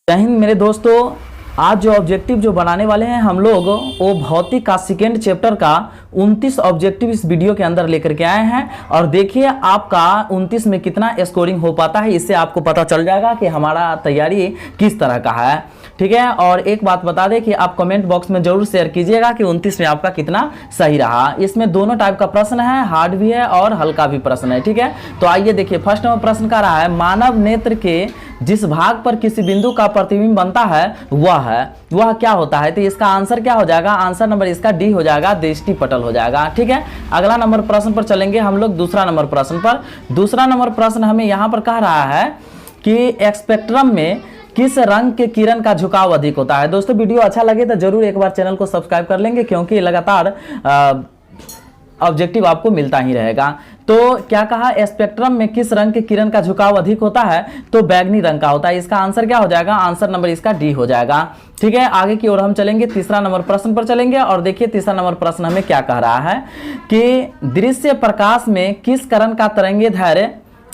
जय हिंद मेरे दोस्तों। आज जो ऑब्जेक्टिव जो बनाने वाले हैं हम लोग वो भौतिक का सेकेंड चैप्टर का 29 ऑब्जेक्टिव इस वीडियो के अंदर लेकर के आए हैं और देखिए आपका 29 में कितना स्कोरिंग हो पाता है। इससे आपको पता चल जाएगा कि हमारा तैयारी किस तरह का है। ठीक है, और एक बात बता दें कि आप कमेंट बॉक्स में जरूर शेयर कीजिएगा कि 29 में आपका कितना सही रहा। इसमें दोनों टाइप का प्रश्न है, हार्ड भी है और हल्का भी प्रश्न है। ठीक है, तो आइए देखिए फर्स्ट नंबर प्रश्न का रहा है, मानव नेत्र के जिस भाग पर किसी बिंदु का प्रतिबिंब बनता है वह क्या होता है। तो इसका आंसर क्या हो जाएगा, आंसर नंबर इसका डी हो जाएगा, दृष्टिपटल हो जाएगा। ठीक है, अगला नंबर प्रश्न पर चलेंगे हम लोग दूसरा नंबर प्रश्न पर। दूसरा नंबर प्रश्न हमें यहाँ पर कह रहा है कि स्पेक्ट्रम में किस रंग के किरण का झुकाव अधिक होता है। दोस्तों वीडियो अच्छा लगे तो जरूर एक बार चैनल को सब्सक्राइब कर लेंगे क्योंकि लगातार ऑब्जेक्टिव आपको मिलता ही रहेगा। तो क्या कहा, स्पेक्ट्रम में किस रंग के किरण का झुकाव अधिक होता है, तो बैगनी रंग का होता है। इसका आंसर क्या हो जाएगा, आंसर नंबर इसका डी हो जाएगा। ठीक है, आगे की ओर हम चलेंगे, तीसरा नंबर प्रश्न पर चलेंगे और देखिए तीसरा नंबर प्रश्न हमें क्या कह रहा है कि दृश्य प्रकाश में किस करण का तरंगे दैर्घ्य,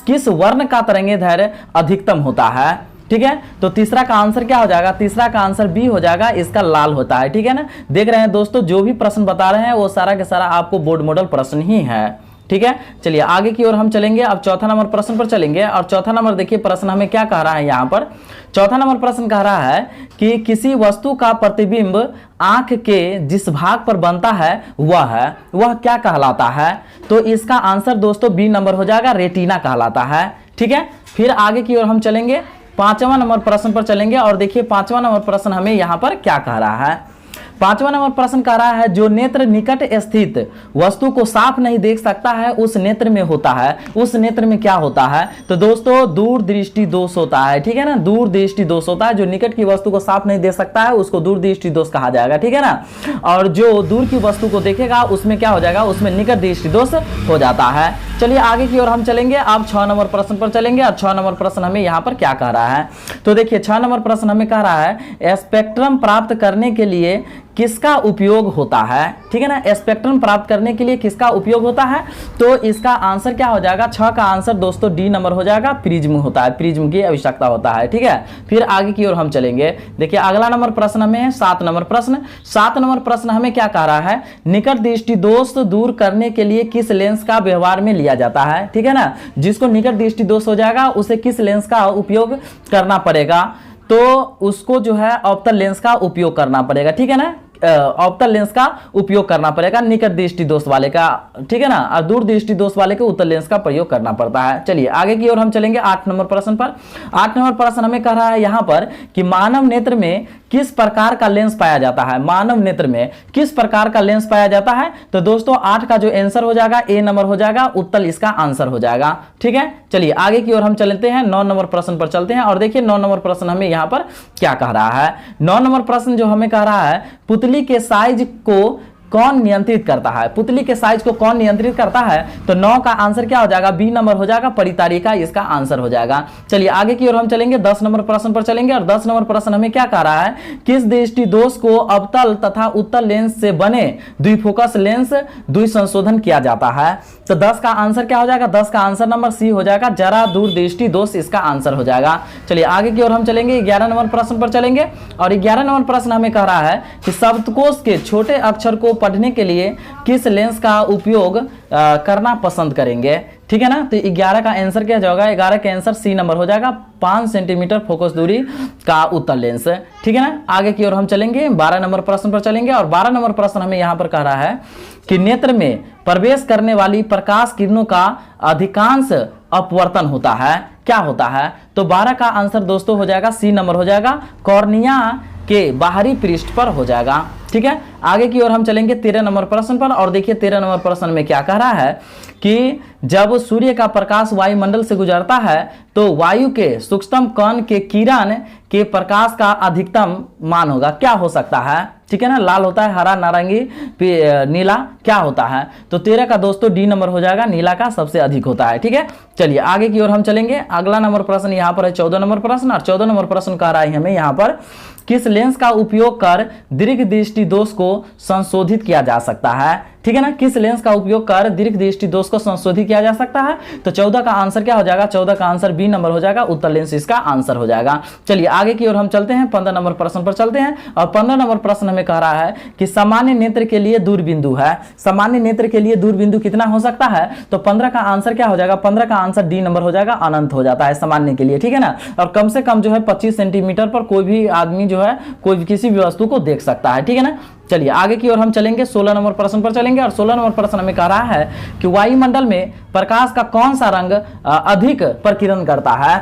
किस वर्ण का तरंगे दैर्घ्य अधिकतम होता है। ठीक है, तो तीसरा का आंसर क्या हो जाएगा, तीसरा का आंसर बी हो जाएगा, इसका लाल होता है। ठीक है ना, देख रहे हैं दोस्तों जो भी प्रश्न बता रहे हैं वो सारा के सारा आपको बोर्ड मॉडल प्रश्न ही है। ठीक है, चलिए आगे की ओर हम चलेंगे। अब चौथा नंबर प्रश्न पर चलेंगे और चौथा नंबर देखिए प्रश्न हमें क्या कह रहा है। यहाँ पर चौथा नंबर प्रश्न कह रहा है कि किसी वस्तु का प्रतिबिंब आंख के जिस भाग पर बनता है वह क्या कहलाता है। तो इसका आंसर दोस्तों बी नंबर हो जाएगा, रेटिना कहलाता है। ठीक है, फिर आगे की ओर हम चलेंगे, पांचवा नंबर प्रश्न पर चलेंगे और देखिए पांचवा नंबर प्रश्न हमें यहां पर क्या कह रहा है। पांचवा नंबर प्रश्न कह रहा है, जो नेत्र निकट स्थित वस्तु को साफ नहीं देख सकता है उस नेत्र में होता है, उस नेत्र में क्या होता है। तो दोस्तों दूर दृष्टि दोष होता है। ठीक है ना, दूर दृष्टि दोष होता है। जो निकट की वस्तु को साफ नहीं देख सकता है उसको दूर दृष्टि दोष कहा जाएगा। ठीक है ना, और जो दूर की वस्तु को देखेगा उसमें क्या हो जाएगा, उसमें निकट दृष्टि दोष हो जाता है। चलिए आगे की ओर हम चलेंगे, अब 6 नंबर प्रश्न पर चलेंगे और 6 नंबर प्रश्न हमें यहाँ पर क्या कह रहा है। तो देखिए 6 नंबर प्रश्न हमें कह रहा है, स्पेक्ट्रम प्राप्त करने के लिए किसका उपयोग होता है। ठीक है ना, स्पेक्ट्रम प्राप्त करने के लिए किसका उपयोग होता है। तो इसका आंसर क्या हो जाएगा, 6 का आंसर दोस्तों डी नंबर हो जाएगा, प्रिज्म होता है, प्रिज्म की आवश्यकता होता है। ठीक है, फिर आगे की ओर हम चलेंगे, देखिए अगला नंबर प्रश्न हमें 7 नंबर प्रश्न। 7 नंबर प्रश्न हमें क्या कह रहा है, निकट दृष्टि दोष दूर करने के लिए किस लेंस का व्यवहार में लिया जाता है। ठीक है ना, जिसको निकट दृष्टि दोष हो जाएगा उसे किस लेंस का उपयोग करना पड़ेगा, तो उसको जो है ऑप्टल लेंस का उपयोग करना पड़ेगा। ठीक है ना, ऑप्टल लेंस का उपयोग करना पड़ेगा निकट दृष्टि दोष वाले का। ठीक है ना, और दूर दृष्टि दोष वाले को उत्तल लेंस का प्रयोग करना पड़ता है। चलिए आगे की ओर हम चलेंगे 8 नंबर प्रश्न पर। 8 नंबर प्रश्न हमें कह रहा है यहाँ पर कि मानव नेत्र में किस प्रकार का लेंस पाया जाता है। मानव नेत्र में किस प्रकार का लेंस पाया जाता है। तो दोस्तों 8 का जो आंसर हो जाएगा ए नंबर हो जाएगा, उत्तल इसका आंसर हो जाएगा। ठीक है, चलिए आगे की ओर हम चलते हैं, 9 नंबर प्रश्न पर चलते हैं और देखिए 9 नंबर प्रश्न हमें यहाँ पर क्या कह रहा है। 9 नंबर प्रश्न जो हमें कह रहा है, पुतली के साइज को कौन नियंत्रित करता है। पुतली के साइज को कौन नियंत्रित करता है। तो 9 का आंसर क्या हो जाएगा, बी नंबर हो जाएगा, परितारिका इसका आंसर हो जाएगा। चलिए आगे की ओर हम चलेंगे, 10 नंबर प्रश्न पर चलेंगे और 10 नंबर प्रश्न हमें क्या कह रहा है, किस दृष्टि दोष को अवतल तथा उत्तल लेंस से बने द्विफोकस लेंस द्विसंशोधन किया जाता है। तो 10 का आंसर क्या हो जाएगा, 10 का आंसर नंबर सी हो जाएगा, जरा दूर दृष्टि दोष इसका आंसर हो जाएगा। चलिए आगे की ओर हम चलेंगे, 11 नंबर प्रश्न पर चलेंगे और 11 नंबर प्रश्न हमें कह रहा है कि शब्दकोश के छोटे अक्षर को पढ़ने के लिए किस लेंस का उपयोग करना पसंद करेंगे। ठीक है ना, तो 11 का आंसर क्या होगा, 11 का आंसर सी नंबर हो जाएगा, 5 सेंटीमीटर फोकस दूरी का उत्तल लेंस। ठीक है ना, आगे की ओर हम चलेंगे, 12 नंबर प्रश्न पर चलेंगे और 12 नंबर प्रश्न हमें यहां पर कह रहा है कि नेत्र में प्रवेश करने वाली प्रकाश किरणों का अधिकांश अपवर्तन होता है, क्या होता है। तो 12 का आंसर दोस्तों हो जाएगा, सी नंबर हो जाएगा, कॉर्निया के बाहरी पृष्ठ पर हो जाएगा। ठीक है, आगे की ओर हम चलेंगे 13 नंबर प्रश्न पर और देखिए 13 नंबर प्रश्न में क्या कह रहा है कि जब सूर्य का प्रकाश वायुमंडल से गुजरता है तो वायु के सूक्ष्म कण के किरण के प्रकाश का अधिकतम मान होगा, क्या हो सकता है। ठीक है ना, लाल होता है, हरा, नारंगी, नीला क्या होता है, तो 13 का दोस्तों डी नंबर हो जाएगा, नीला का सबसे अधिक होता है। ठीक है, चलिए आगे की ओर हम चलेंगे। अगला नंबर प्रश्न यहाँ पर है 14 नंबर प्रश्न, और 14 नंबर प्रश्न कह रहा है हमें यहाँ पर किस लेंस का उपयोग कर दीर्घ दृष्टि दोष को संशोधित किया जा सकता है। ठीक है ना, किस लेंस का उपयोग कर दीर्घ दृष्टि दोष को संशोधित किया जा सकता है, तो 14 का आंसर क्या हो जाएगा, 14 का आंसर बी नंबर हो जाएगा, उत्तर लेंस इसका आंसर हो जाएगा। चलिए आगे की ओर हम चलते हैं, 15 नंबर प्रश्न पर चलते हैं, और 15 नंबर प्रश्न हमें कह रहा है कि सामान्य नेत्र के लिए दूरबिंदु है, सामान्य नेत्र के लिए दूरबिंदु कितना हो सकता है, तो 15 का आंसर क्या हो जाएगा, 15 का आंसर डी नंबर हो जाएगा, अनंत हो जाता है सामान्य के लिए। ठीक है ना, और कम से कम जो है 25 सेंटीमीटर पर कोई भी आदमी जो है कोई भी किसी भी वस्तु को देख सकता है। ठीक है ना, चलिए आगे की ओर हम चलेंगे, 16 नंबर प्रश्न पर चलेंगे, और 16 नंबर प्रश्न हमें कह रहा है कि वायुमंडल में प्रकाश का कौन सा रंग अधिक प्रकीर्णन करता है,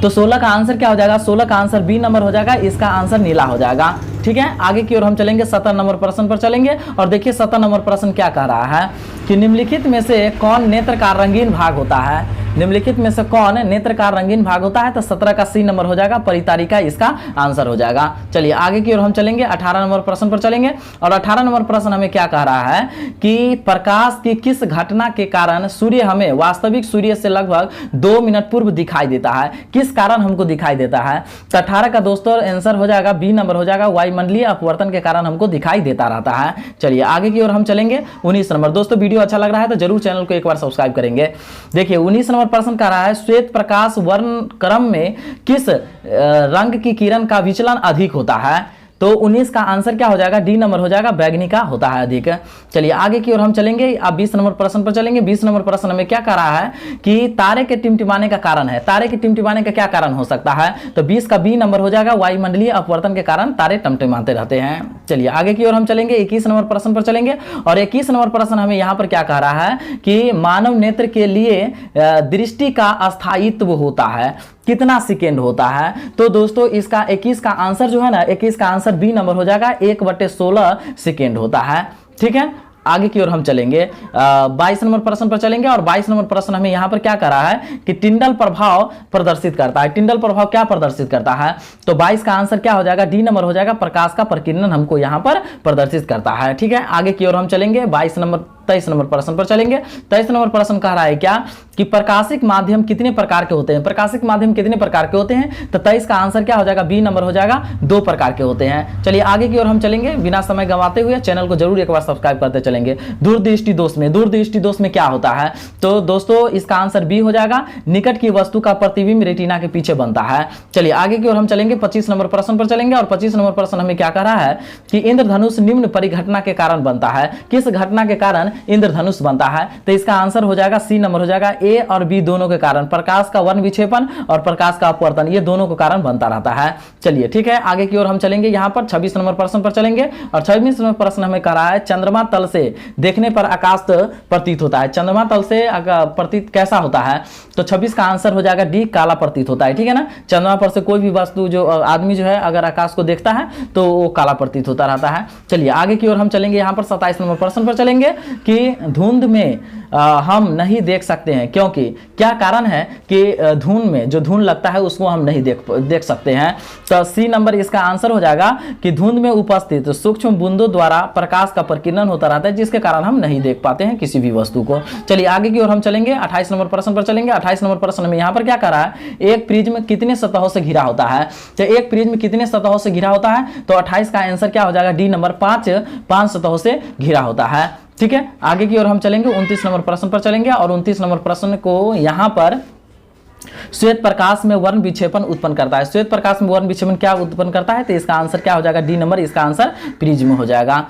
तो 16 का आंसर क्या हो जाएगा, 16 का आंसर बी नंबर हो जाएगा, इसका आंसर नीला हो जाएगा। ठीक है, आगे की ओर हम चलेंगे, 17 नंबर प्रश्न पर चलेंगे, और देखिए 17 नंबर प्रश्न क्या कह रहा है कि निम्नलिखित में से कौन नेत्र का रंगीन भाग होता है, निम्नलिखित में से कौन नेत्र का रंगीन भाग होता है, तो 17 का सी नंबर हो जाएगा, परितारिका इसका आंसर हो जाएगा। चलिए आगे की ओर हम चलेंगे, 18 नंबर प्रश्न पर चलेंगे, और 18 नंबर प्रश्न हमें क्या कह रहा है कि प्रकाश की किस घटना के कारण सूर्य हमें वास्तविक सूर्य से लगभग 2 मिनट पूर्व दिखाई देता है, किस कारण हमको दिखाई देता है, तो 18 का दोस्तों आंसर हो जाएगा, बी नंबर हो जाएगा, वायुमंडलीय अपवर्तन के कारण हमको दिखाई देता रहता है। चलिए आगे की ओर हम चलेंगे, 19 नंबर। दोस्तों वीडियो अच्छा लग रहा है तो जरूर चैनल को एक बार सब्सक्राइब करेंगे। देखिए 19 नंबर प्रश्न कह रहा है श्वेत प्रकाश वर्ण क्रम में किस रंग की किरण का विचलन अधिक होता है, तो 19 का आंसर क्या हो जाएगा, डी नंबर हो जाएगा, बैगनी का होता है अधिक। चलिए आगे की ओर हम चलेंगे, अब 20 नंबर प्रश्न पर चलेंगे। 20 नंबर प्रश्न हमें क्या कह रहा है कि तारे के टिमटिमाने का कारण है, तारे के टिमटिमाने का क्या कारण हो सकता है, तो 20 का बी नंबर हो जाएगा, वायुमंडलीय अपवर्तन के कारण तारे टिमटिमाते रहते हैं। चलिए आगे की ओर हम चलेंगे, 21 नंबर प्रश्न पर चलेंगे, और 21 नंबर प्रश्न हमें यहाँ पर क्या कह रहा है कि मानव नेत्र के लिए दृष्टि का अस्थायित्व होता है, कितना सेकेंड होता है, तो दोस्तों इसका 21 का आंसर जो है ना, 21 का आंसर बी नंबर हो जाएगा, 1/16 सेकेंड होता है। ठीक है, आगे की ओर हम चलेंगे, 22 नंबर प्रश्न पर चलेंगे, और 22 नंबर प्रश्न हमें यहाँ पर क्या कर रहा है कि टिंडल प्रभाव प्रदर्शित करता है, टिंडल प्रभाव क्या प्रदर्शित करता है, तो 22 का आंसर क्या हो जाएगा, डी नंबर हो जाएगा, प्रकाश का प्रकीर्णन हमको यहाँ पर प्रदर्शित करता है। ठीक है, आगे की ओर हम चलेंगे, 23 नंबर प्रश्न पर चलेंगे। 23 नंबर प्रश्न कह रहा है क्या कि प्रकाशिक माध्यम कितने प्रकार के होते हैं, प्रकाशिक माध्यम कितने प्रकार के होते हैं, तो 23 का आंसर क्या हो जाएगा, बी नंबर हो जाएगा, 2 प्रकार के होते हैं। चलिए आगे की ओर हम चलेंगे, बिना समय गंवाते हुए चैनल को जरूर एक बार सब्सक्राइब करते चलेंगे। दूरदृष्टि दोष में, दूरदृष्टि दोष में क्या होता है, तो दोस्तों इसका आंसर बी हो जाएगा, निकट की वस्तु का प्रतिबिंब रेटिना के पीछे बनता है। चलिए आगे की ओर हम चलेंगे, 25 नंबर प्रश्न पर चलेंगे, और 25 नंबर प्रश्न हमें क्या कह रहा है कि इंद्रधनुष निम्न परिघटना के कारण बनता है, किस घटना के कारण इंद्रधनुष बनता है, तो इसका आंसर हो जाएगा, सी नंबर हो जाएगा, ए और बी दोनों के कारण, प्रकाश का वर्ण विक्षेपण और प्रकाश का अपवर्तन, ये दोनों के कारण बनता रहता है। चलिए ठीक है, आगे की ओर हम चलेंगे, यहाँ पर 26 नंबर प्रश्न पर चलेंगे, और 26 नंबर प्रश्न हमें कह रहा है चंद्रमा तल से देखने पर आकाश प्रतीत होता है, चंद्रमा तल से प्रतीत कैसा होता है, तो 26 का आंसर हो जाएगा, डी काला प्रतीत होता है। ठीक है ना, चंद्रमा पर से कोई भी वस्तु जो आदमी जो है अगर आकाश को देखता है तो वो काला प्रतीत होता रहता है। चलिए आगे की ओर हम चलेंगे, यहाँ पर 27 नंबर प्रश्न पर चलेंगे कि धुंध में हम नहीं देख सकते हैं, क्योंकि क्या कारण है कि धुंध में जो धुंध लगता है उसको हम नहीं देख सकते हैं, तो सी नंबर इसका आंसर हो जाएगा कि धुंध में उपस्थित सूक्ष्म बूंदों द्वारा प्रकाश का प्रकीर्णन होता रहता है, जिसके कारण हम नहीं देख पाते हैं किसी भी वस्तु को। चलिए आगे की ओर हम चलेंगे, 28 नंबर प्रश्न पर चलेंगे। 28 नंबर प्रश्न में यहाँ पर क्या कर रहा है, एक प्रिज्म कितने सतहों से घिरा होता है, तो एक प्रिज्म कितने सतहों से घिरा होता है, तो 28 का आंसर क्या हो जाएगा, डी नंबर, 5 सतहों से घिरा होता है। ठीक है, आगे की ओर हम चलेंगे, 29 नंबर प्रश्न पर चलेंगे, और 29 नंबर प्रश्न को यहाँ पर श्वेत प्रकाश में वर्ण विक्षेपण उत्पन्न करता है, श्वेत प्रकाश में वर्ण विक्षेपण क्या उत्पन्न करता है, तो इसका आंसर क्या हो जाएगा, डी नंबर, इसका आंसर प्रिज्म हो जाएगा।